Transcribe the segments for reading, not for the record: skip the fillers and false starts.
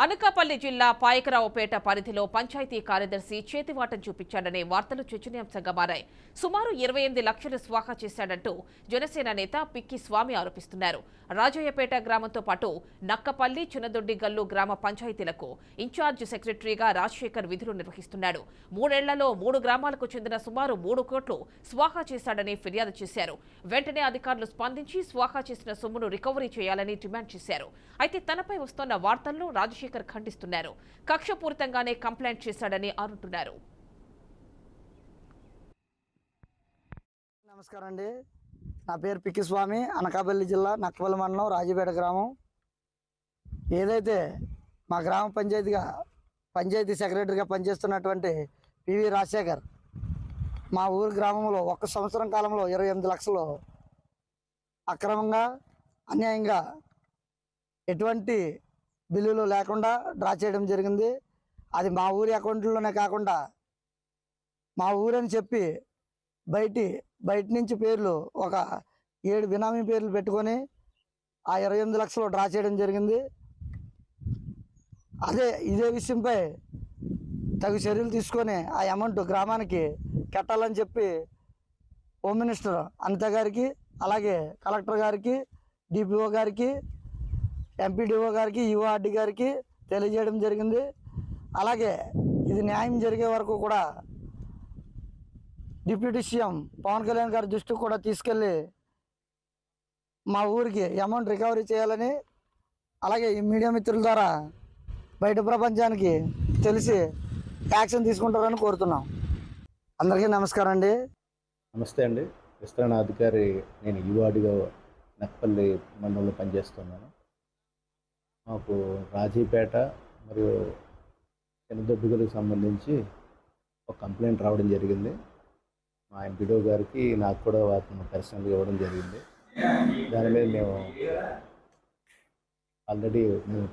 అనకాపల్లి జిల్లా పాయకరావుపేట పరిధిలో పంచాయతీ కార్యదర్శి చేతివాటం చూపించాడనే వార్తలు చర్చనీయాంశంగా మారాయి. సుమారు 28 లక్షలు స్వాహా చేశాడంటూ జనసేన నేత పిక్కి స్వామి ఆరోపిస్తున్నారు. రాజయ్యపేట గ్రామంతో పాటు నక్కపల్లి, చిన్నదొడ్డిగల్లు గ్రామ పంచాయతీలకు ఇన్ఛార్జ్ సెక్రటరీగా రాజశేఖర్ విధులు నిర్వహిస్తున్నాడు. 3 ఏళ్లలో 3 గ్రామాలకు చెందిన సుమారు 3 కోట్లు స్వాహా చేశాడని ఫిర్యాదు చేశారు. వెంటనే అధికారులు స్పందించి స్వాహా చేసిన సొమ్మును రికవరీ చేయాలని డిమాండ్ చేశారు. అయితే తనపై వస్తున్న వార్తలను రాజశేఖర్ ఖండిస్తున్నారు. కక్షపూరితంగానే కంప్లైంట్ చేశాడని అంటున్నారు. నమస్కారం అండి. నా పేరు పిక్కి స్వామి. అనకాపల్లి జిల్లా నక్కపల్లి మండలం రాజపేట గ్రామం. ఏదైతే మా గ్రామ పంచాయతీ సెక్రటరీగా పనిచేస్తున్నటువంటి పివి రాజశేఖర్ మా ఊరు గ్రామంలో 1 సంవత్సరం కాలంలో 28 లక్షలు అక్రమంగా, అన్యాయంగా, ఎటువంటి బిల్లులు లేకుండా డ్రా చేయడం జరిగింది. అది మా ఊరి అకౌంట్లోనే కాకుండా మా ఊరని చెప్పి బయట నుంచి పేర్లు ఒక 7 బినామీ పేర్లు పెట్టుకొని ఆ 28 లక్షలు డ్రా చేయడం జరిగింది. ఇదే విషయంపై తగు చర్యలు తీసుకొని ఆ అమౌంట్ గ్రామానికి కట్టాలని చెప్పి హోమ్ మినిస్టర్ అనిత గారికి, అలాగే కలెక్టర్ గారికి, డిపిఓ గారికి, ఎంపీడీఓ గారికి, యుఆర్డి గారికి తెలియజేయడం జరిగింది. అలాగే ఇది న్యాయం జరిగే వరకు కూడా డిప్యూటీ సీఎం పవన్ కళ్యాణ్ గారి దృష్టికి కూడా తీసుకెళ్ళి మా ఊరికి అమౌంట్ రికవరీ చేయాలని, అలాగే ఈ మీడియా మిత్రుల ద్వారా బయట ప్రపంచానికి తెలిసి యాక్షన్ తీసుకుంటారని కోరుతున్నాం. అందరికీ నమస్కారం అండి. నమస్తే అండి. విస్తరణ అధికారి నేను యుఆర్డిగా నక్కపల్లి మండలంలో పనిచేస్తున్నాను. మాకు రాజీపేట మరియు చిన్నదొడ్డుగలకు సంబంధించి ఒక కంప్లైంట్ రావడం జరిగింది. మా ఎంపీడీఓ గారికి నాకు కూడా వాటిని పర్సనల్గా ఇవ్వడం జరిగింది. దాని మీద మేము ఆల్రెడీ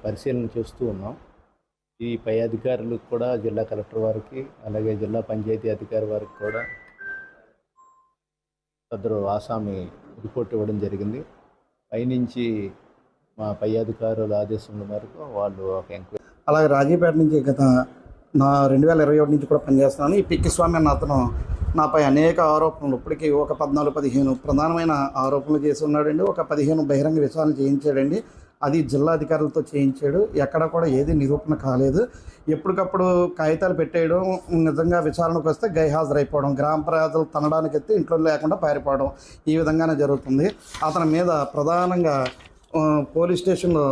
పరిశీలన చేస్తూ ఉన్నాం. ఈ పై అధికారులకు కూడా, జిల్లా కలెక్టర్ వారికి, అలాగే జిల్లా పంచాయతీ అధికారి వారికి కూడా సదరు ఆసామి రిపోర్ట్ ఇవ్వడం జరిగింది. పైనుంచి మా పై అధికారుల ఆదేశం మేరకు వాళ్ళు ఒక ఎంక్వైరీ. అలాగే రాజీపేట నుంచి గత 2021 నుంచి కూడా పనిచేస్తున్నాను. ఈ పిక్కి స్వామి అన్న అతను నాపై అనేక ఆరోపణలు, ఇప్పటికీ ఒక 14-15 ప్రధానమైన ఆరోపణలు చేసి ఉన్నాడండి. ఒక 15 బహిరంగ విచారణ చేయించాడండి. అది జిల్లా అధికారులతో చేయించాడు. ఎక్కడ కూడా ఏది నిరూపణ కాలేదు. ఎప్పటికప్పుడు కాగితాలు పెట్టేయడం, నిజంగా విచారణకు వస్తే గైహాజరైపోవడం, గ్రామ ప్రజలు తనడానికి ఎత్తి ఇంట్లో లేకుండా పారిపోవడం, ఈ విధంగానే జరుగుతుంది. అతని మీద ప్రధానంగా పోలీస్ స్టేషన్లో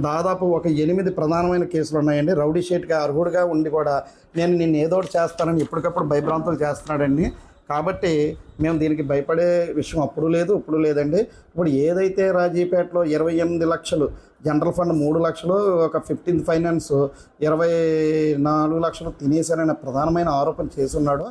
దాదాపు ఒక 8 ప్రధానమైన కేసులు ఉన్నాయండి. రౌడీ షీట్గా అర్హుడిగా ఉండి కూడా నేను నిన్ను ఏదో ఒకటి చేస్తానని ఎప్పటికప్పుడు భయభ్రాంతులు చేస్తున్నాడండి. కాబట్టి మేము దీనికి భయపడే విషయం అప్పుడు లేదు, ఇప్పుడు లేదండి. ఇప్పుడు ఏదైతే రాజీపేటలో 28 లక్షలు, జనరల్ ఫండ్ 3 లక్షలు, ఒక 15th ఫైనాన్స్ 24 లక్షలు తినేశారనే ప్రధానమైన ఆరోపణ చేస్తున్నాడో